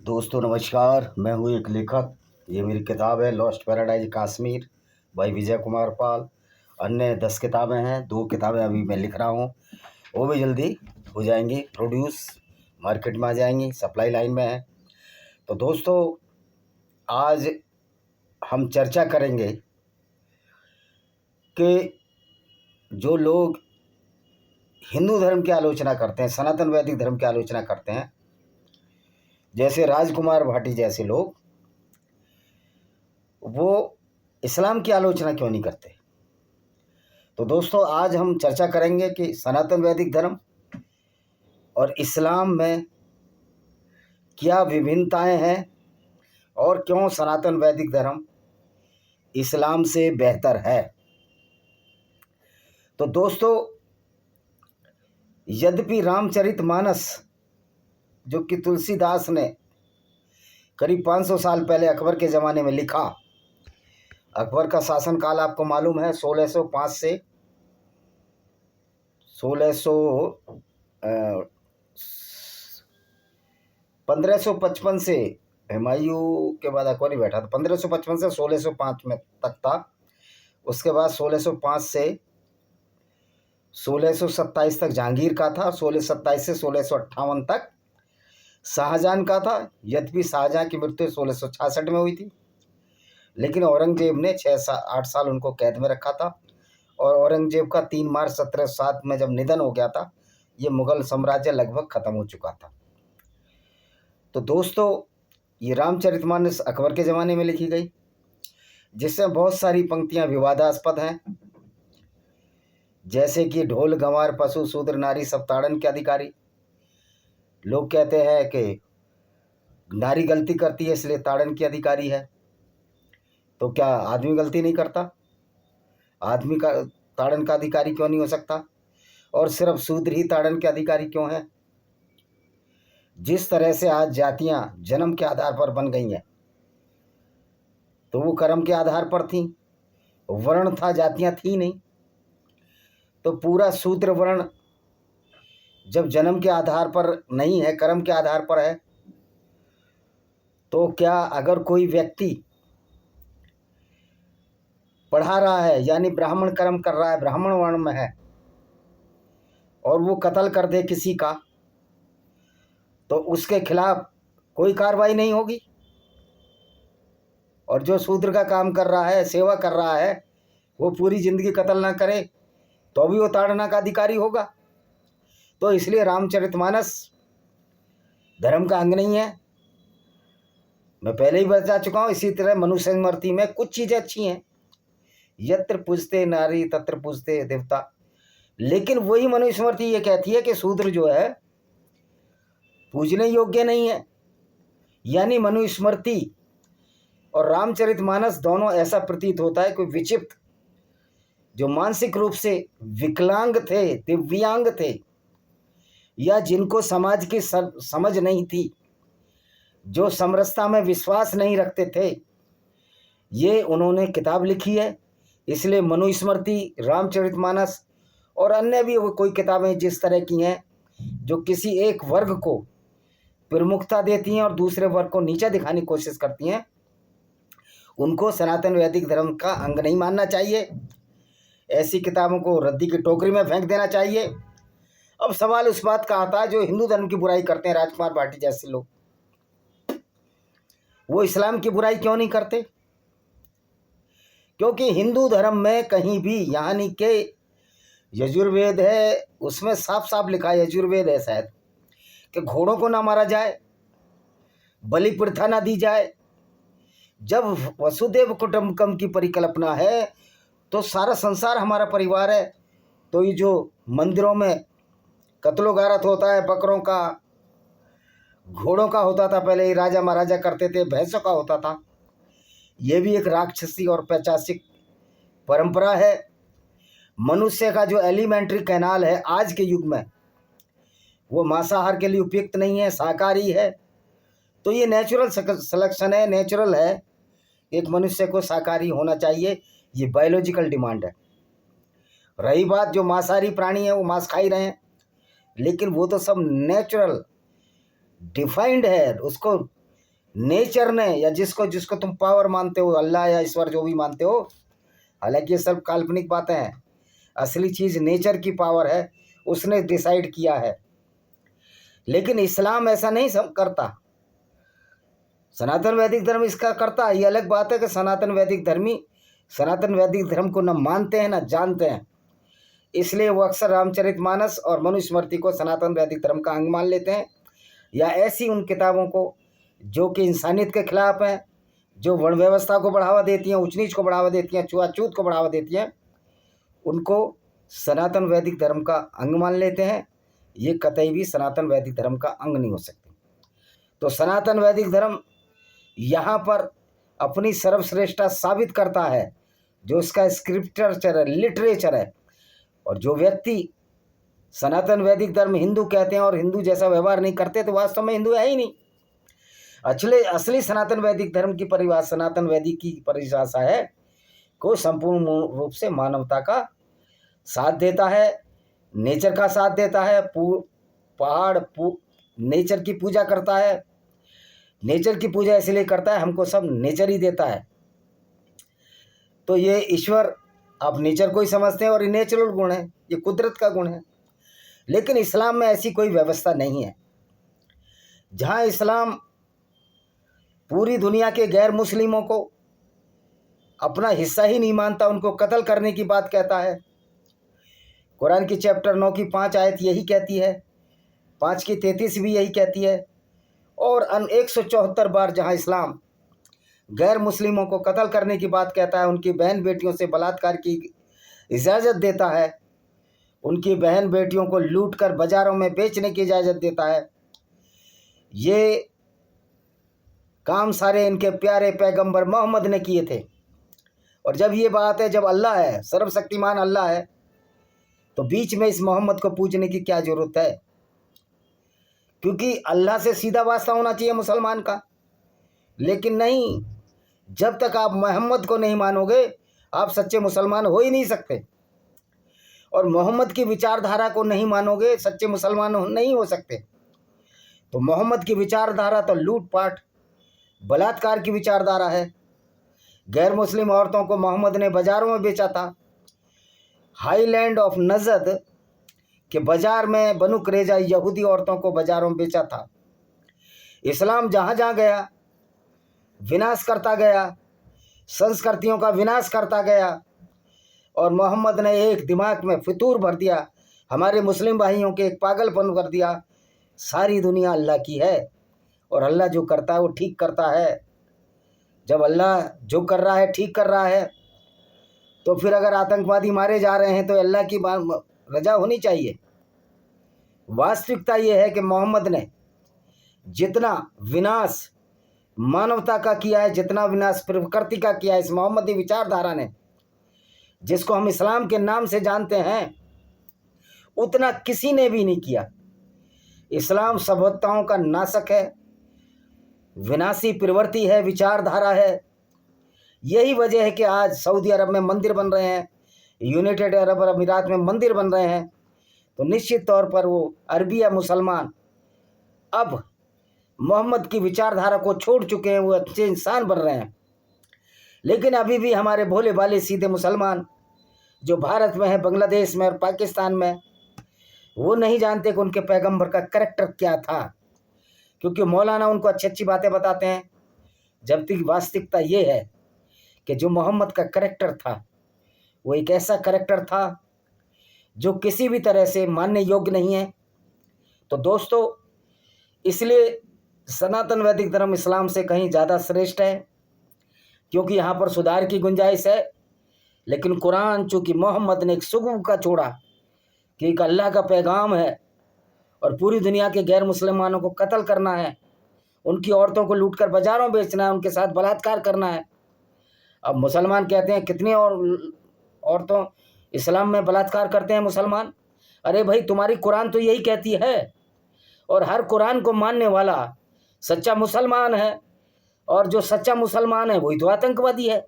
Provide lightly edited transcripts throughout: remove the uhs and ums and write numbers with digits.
दोस्तों नमस्कार। मैं हूँ एक लेखक। ये मेरी किताब है लॉस्ट पैराडाइज कश्मीर भाई विजय कुमार पाल। अन्य 10 किताबें हैं, 2 किताबें अभी मैं लिख रहा हूँ, वो भी जल्दी हो जाएंगी प्रोड्यूस, मार्केट में आ जाएंगी, सप्लाई लाइन में है। तो दोस्तों आज हम चर्चा करेंगे कि जो लोग हिंदू धर्म की आलोचना करते हैं, सनातन वैदिक धर्म की आलोचना करते हैं, जैसे राजकुमार भाटी जैसे लोग, वो इस्लाम की आलोचना क्यों नहीं करते। तो दोस्तों आज हम चर्चा करेंगे कि सनातन वैदिक धर्म और इस्लाम में क्या विभिन्नताएं हैं और क्यों सनातन वैदिक धर्म इस्लाम से बेहतर है। तो दोस्तों यद्यपि रामचरितमानस जो कि तुलसीदास ने करीब 500 साल पहले अकबर के ज़माने में लिखा, अकबर का शासनकाल आपको मालूम है 1605 से 1555 से, हुमायूं के बाद अकबर ही बैठा था, 1555 से 1605 में तक था। उसके बाद 1605 से 1627 तक जहांगीर का था, 1627 से 1658 तक शाहजहां का था। यद्यपि शाहजहां की मृत्यु 1666 में हुई थी, लेकिन औरंगजेब ने 6-8 साल उनको कैद में रखा था। और औरंगजेब का 3 मार्च 1707 में जब निधन हो गया था, ये मुगल साम्राज्य लगभग खत्म हो चुका था। तो दोस्तों ये रामचरितमानस अकबर के ज़माने में लिखी गई, जिसमें बहुत सारी पंक्तियां विवादास्पद हैं, जैसे कि ढोल गंवार पशु शूद्र नारी सब ताड़न के अधिकारी। लोग कहते हैं कि नारी गलती करती है इसलिए ताड़न की अधिकारी है, तो क्या आदमी गलती नहीं करता? आदमी का ताड़न का अधिकारी क्यों नहीं हो सकता? और सिर्फ शूद्र ही ताड़न के अधिकारी क्यों है? जिस तरह से आज जातियां जन्म के आधार पर बन गई हैं, तो वो कर्म के आधार पर थी, वर्ण था, जातियां थी नहीं। तो पूरा शूद्र वर्ण जब जन्म के आधार पर नहीं है, कर्म के आधार पर है, तो क्या अगर कोई व्यक्ति पढ़ा रहा है, यानी ब्राह्मण कर्म कर रहा है, ब्राह्मण वर्ण में है, और वो कत्ल कर दे किसी का, तो उसके खिलाफ कोई कार्रवाई नहीं होगी? और जो शूद्र का काम कर रहा है, सेवा कर रहा है, वो पूरी जिंदगी कत्ल ना करे तो भी वो ताड़ना का अधिकारी होगा। तो इसलिए रामचरितमानस धर्म का अंग नहीं है। मैं पहले ही बता चुका हूँ। इसी तरह मनुस्मृति में कुछ चीज़ें अच्छी हैं, यत्र पूजते नारी तत्र पूजते देवता, लेकिन वही मनुस्मृति ये कहती है कि शूद्र जो है पूजने योग्य नहीं है। यानी मनुस्मृति और रामचरितमानस दोनों ऐसा प्रतीत होता है कोई विचित्र, जो मानसिक रूप से विकलांग थे, दिव्यांग थे, या जिनको समाज की समझ नहीं थी, जो समरसता में विश्वास नहीं रखते थे, ये उन्होंने किताब लिखी है। इसलिए मनुस्मृति, रामचरितमानस और अन्य भी कोई किताबें जिस तरह की हैं जो किसी एक वर्ग को प्रमुखता देती हैं और दूसरे वर्ग को नीचा दिखाने की कोशिश करती हैं, उनको सनातन वैदिक धर्म का अंग नहीं मानना चाहिए। ऐसी किताबों को रद्दी की टोकरी में फेंक देना चाहिए। अब सवाल उस बात का आता है, जो हिंदू धर्म की बुराई करते हैं, राजकुमार भाटी जैसे लोग, वो इस्लाम की बुराई क्यों नहीं करते? क्योंकि हिंदू धर्म में कहीं भी, यानी कि यजुर्वेद है, उसमें साफ साफ लिखा है, यजुर्वेद है शायद, कि घोड़ों को ना मारा जाए, बलि प्रथा ना दी जाए। जब वसुदेव कुटुंबकम की परिकल्पना है तो सारा संसार हमारा परिवार है। तो ये जो मंदिरों में कत्लो गारत होता है, बकरों का, घोड़ों का होता था, पहले ही राजा महाराजा करते थे, भैंसों का होता था, ये भी एक राक्षसी और पैशाचिक परंपरा है। मनुष्य का जो एलिमेंट्री कैनाल है आज के युग में, वो मांसाहार के लिए उपयुक्त नहीं है, शाकाहारी है। तो ये नेचुरल सिलेक्शन है, नेचुरल है, एक मनुष्य को शाकाहारी होना चाहिए, ये बायोलॉजिकल डिमांड है। रही बात जो मांसाहारी प्राणी है वो मांस खा ही रहे हैं, लेकिन वो तो सब नेचुरल डिफाइंड है, उसको नेचर ने, या जिसको जिसको तुम पावर मानते हो, अल्लाह या ईश्वर जो भी मानते हो, हालांकि ये सब काल्पनिक बातें हैं, असली चीज़ नेचर की पावर है, उसने डिसाइड किया है। लेकिन इस्लाम ऐसा नहीं सब करता, सनातन वैदिक धर्म इसका करता है। ये अलग बात है कि सनातन वैदिक धर्मी सनातन वैदिक धर्म को न मानते हैं न जानते हैं, इसलिए वो अक्सर रामचरितमानस और मनुस्मृति को सनातन वैदिक धर्म का अंग मान लेते हैं, या ऐसी उन किताबों को जो कि इंसानियत के खिलाफ हैं, जो वर्ण व्यवस्था को बढ़ावा देती हैं, ऊंच नीच को बढ़ावा देती हैं, छुआछूत को बढ़ावा देती हैं, उनको सनातन वैदिक धर्म का अंग मान लेते हैं। ये कतई भी सनातन वैदिक धर्म का अंग नहीं हो सकते। तो सनातन वैदिक धर्म यहाँ पर अपनी सर्वश्रेष्ठता साबित करता है, जो इसका स्क्रिप्चर है, लिटरेचर है। और जो व्यक्ति सनातन वैदिक धर्म हिंदू कहते हैं और हिंदू जैसा व्यवहार नहीं करते, तो वास्तव में हिंदू है ही नहीं। असली सनातन वैदिक धर्म की परिभाषा, सनातन वैदिक की परिभाषा है को संपूर्ण रूप से मानवता का साथ देता है, नेचर का साथ देता है, नेचर की पूजा करता है। नेचर की पूजा इसलिए करता है, हमको सब नेचर ही देता है। तो ये ईश्वर आप नेचर को ही समझते हैं और ये नेचुरल गुण है, ये कुदरत का गुण है। लेकिन इस्लाम में ऐसी कोई व्यवस्था नहीं है। जहाँ इस्लाम पूरी दुनिया के गैर मुस्लिमों को अपना हिस्सा ही नहीं मानता, उनको कत्ल करने की बात कहता है। कुरान की चैप्टर 9 की 5 आयत यही कहती है, 5 की 33 भी यही कहती है। और 174 बार जहाँ इस्लाम गैर मुस्लिमों को कत्ल करने की बात कहता है, उनकी बहन बेटियों से बलात्कार की इजाज़त देता है, उनकी बहन बेटियों को लूट कर बाज़ारों में बेचने की इजाज़त देता है, ये काम सारे इनके प्यारे पैगंबर मोहम्मद ने किए थे। और जब ये बात है, जब अल्लाह है, सर्वशक्तिमान अल्लाह है, तो बीच में इस मोहम्मद को पूजने की क्या ज़रूरत है? क्योंकि अल्लाह से सीधा वास्ता होना चाहिए मुसलमान का। लेकिन नहीं, जब तक आप मोहम्मद को नहीं मानोगे, आप सच्चे मुसलमान हो ही नहीं सकते। और मोहम्मद की विचारधारा को नहीं मानोगे, सच्चे मुसलमान नहीं हो सकते। तो मोहम्मद की विचारधारा तो लूटपाट, बलात्कार की विचारधारा है। गैर मुस्लिम औरतों को मोहम्मद ने बाज़ारों में बेचा था। हाईलैंड ऑफ नजद के बाज़ार में बनु कुरैज़ा यहूदी औरतों को बाज़ारों में बेचा था। इस्लाम जहाँ जहाँ गया विनाश करता गया, संस्कृतियों का विनाश करता गया। और मोहम्मद ने एक दिमाग में फितूर भर दिया, हमारे मुस्लिम भाइयों के एक पागलपन कर दिया। सारी दुनिया अल्लाह की है और अल्लाह जो करता है वो ठीक करता है। जब अल्लाह जो कर रहा है ठीक कर रहा है, तो फिर अगर आतंकवादी मारे जा रहे हैं तो अल्लाह की रजा होनी चाहिए। वास्तविकता ये है कि मोहम्मद ने जितना विनाश मानवता का किया है, जितना विनाश प्रकृति का किया है, इस मोहम्मदी विचारधारा ने, जिसको हम इस्लाम के नाम से जानते हैं, उतना किसी ने भी नहीं किया। इस्लाम सभ्यताओं का नाशक है, विनाशी प्रवृत्ति है, विचारधारा है। यही वजह है कि आज सऊदी अरब में मंदिर बन रहे हैं, यूनाइटेड अरब अमीरात में मंदिर बन रहे हैं। तो निश्चित तौर पर वो अरबी या मुसलमान अब मोहम्मद की विचारधारा को छोड़ चुके हैं, वो अच्छे इंसान बन रहे हैं। लेकिन अभी भी हमारे भोले भाले सीधे मुसलमान जो भारत में है, बांग्लादेश में और पाकिस्तान में, वो नहीं जानते कि उनके पैगंबर का करैक्टर क्या था। क्योंकि मौलाना उनको अच्छी अच्छी बातें बताते हैं, जबकि वास्तविकता ये है कि जो मोहम्मद का करैक्टर था वो एक ऐसा करैक्टर था जो किसी भी तरह से मानने योग्य नहीं है। तो दोस्तों, इसलिए सनातन वैदिक धर्म इस्लाम से कहीं ज़्यादा श्रेष्ठ है, क्योंकि यहाँ पर सुधार की गुंजाइश है। लेकिन कुरान चूँकि मोहम्मद ने एक सुगु का छोड़ा कि एक अल्लाह का पैगाम है और पूरी दुनिया के गैर मुसलमानों को कत्ल करना है, उनकी औरतों को लूटकर बाज़ारों में बेचना है, उनके साथ बलात्कार करना है। अब मुसलमान कहते हैं कितनी औरतों इस्लाम में बलात्कार करते हैं मुसलमान। अरे भाई, तुम्हारी कुरान तो यही कहती है, और हर कुरान को मानने वाला सच्चा मुसलमान है। और जो सच्चा मुसलमान है वही तो आतंकवादी है,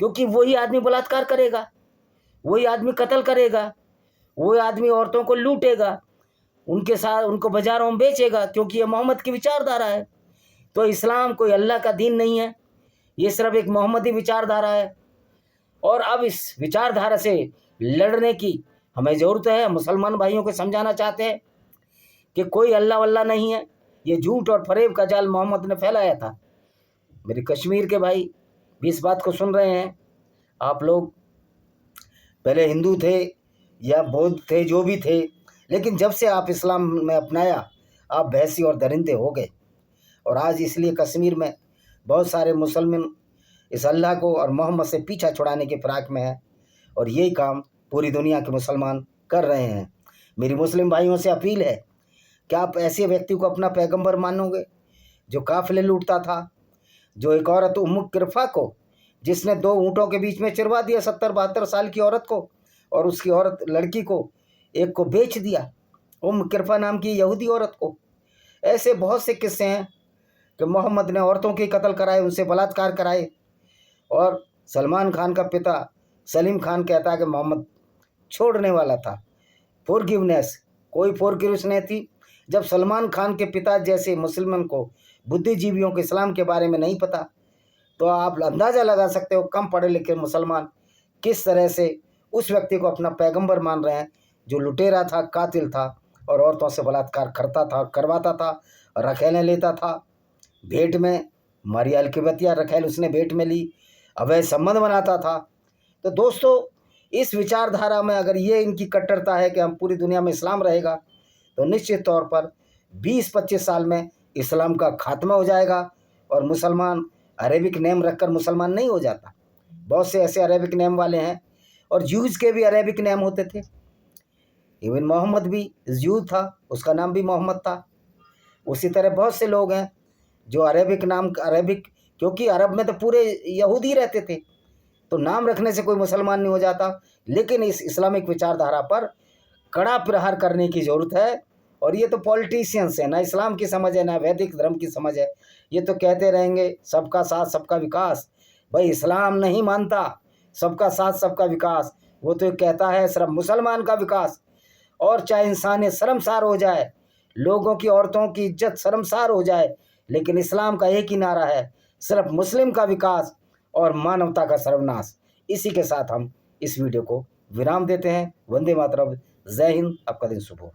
क्योंकि वही आदमी बलात्कार करेगा, वही आदमी कत्ल करेगा, वही आदमी औरतों को लूटेगा, उनके साथ उनको बाज़ारों में बेचेगा, क्योंकि ये मोहम्मद की विचारधारा है। तो इस्लाम कोई अल्लाह का दीन नहीं है, ये सिर्फ एक मोहम्मदी विचारधारा है। और अब इस विचारधारा से लड़ने की हमें ज़रूरत है। मुसलमान भाइयों को समझाना चाहते हैं कि कोई अल्लाह वल्लाह नहीं है, ये झूठ और फरेब का जाल मोहम्मद ने फैलाया था। मेरे कश्मीर के भाई भी इस बात को सुन रहे हैं। आप लोग पहले हिंदू थे या बौद्ध थे, जो भी थे, लेकिन जब से आप इस्लाम में अपनाया, आप भैंसी और दरिंदे हो गए। और आज इसलिए कश्मीर में बहुत सारे मुसलमान इस अल्लाह को और मोहम्मद से पीछा छुड़ाने के फिराक में है, और यही काम पूरी दुनिया के मुसलमान कर रहे हैं। मेरी मुस्लिम भाइयों से अपील है, क्या आप ऐसे व्यक्ति को अपना पैगंबर मानोगे जो काफिले लूटता था, जो एक औरत उम्म किरफा को, जिसने 2 ऊँटों के बीच में चिरवा दिया 70-72 साल की औरत को, और उसकी औरत लड़की को एक को बेच दिया, उम्म किरफा नाम की यहूदी औरत को। ऐसे बहुत से किस्से हैं कि मोहम्मद ने औरतों के कत्ल कराए, उनसे बलात्कार कराए। और सलमान खान का पिता सलीम खान कहता है कि मोहम्मद छोड़ने वाला था। फॉरगिवनेस, कोई फॉरगिवनेस नहीं थी। जब सलमान खान के पिता जैसे मुसलमान को, बुद्धिजीवियों को इस्लाम के बारे में नहीं पता, तो आप अंदाज़ा लगा सकते हो कम पढ़े लिखे मुसलमान किस तरह से उस व्यक्ति को अपना पैगंबर मान रहे हैं, जो लुटेरा था, कातिल था, और औरतों से बलात्कार करता था, करवाता था, रखेलें लेता था। भेंट में मारिया अलकिबतिया रखेल उसने भेंट में ली, अवैध संबंध बनाता था। तो दोस्तों, इस विचारधारा में अगर ये इनकी कट्टरता है कि हम पूरी दुनिया में इस्लाम रहेगा, तो निश्चित तौर पर 20-25 साल में इस्लाम का खात्मा हो जाएगा। और मुसलमान अरेबिक नेम रखकर मुसलमान नहीं हो जाता। बहुत से ऐसे अरेबिक नेम वाले हैं, और जूज के भी अरेबिक नेम होते थे। इवन मोहम्मद भी जूज था, उसका नाम भी मोहम्मद था। उसी तरह बहुत से लोग हैं जो अरेबिक नाम, अरेबिक, क्योंकि अरब में तो पूरे यहूदी रहते थे, तो नाम रखने से कोई मुसलमान नहीं हो जाता। लेकिन इस इस्लामिक विचारधारा पर कड़ा प्रहार करने की ज़रूरत है। और ये तो पॉलिटिशियंस है, ना इस्लाम की समझ है, ना वैदिक धर्म की समझ है। ये तो कहते रहेंगे सबका साथ सबका विकास। भाई, इस्लाम नहीं मानता सबका साथ सबका विकास, वो तो कहता है सिर्फ मुसलमान का विकास। और चाहे इंसानियत शर्मसार हो जाए, लोगों की, औरतों की इज्जत शर्मसार हो जाए, लेकिन इस्लाम का एक ही नारा है, सिर्फ मुस्लिम का विकास और मानवता का सर्वनाश। इसी के साथ हम इस वीडियो को विराम देते हैं। वंदे मातरम। जय हिंद। आपका दिन शुभ हो।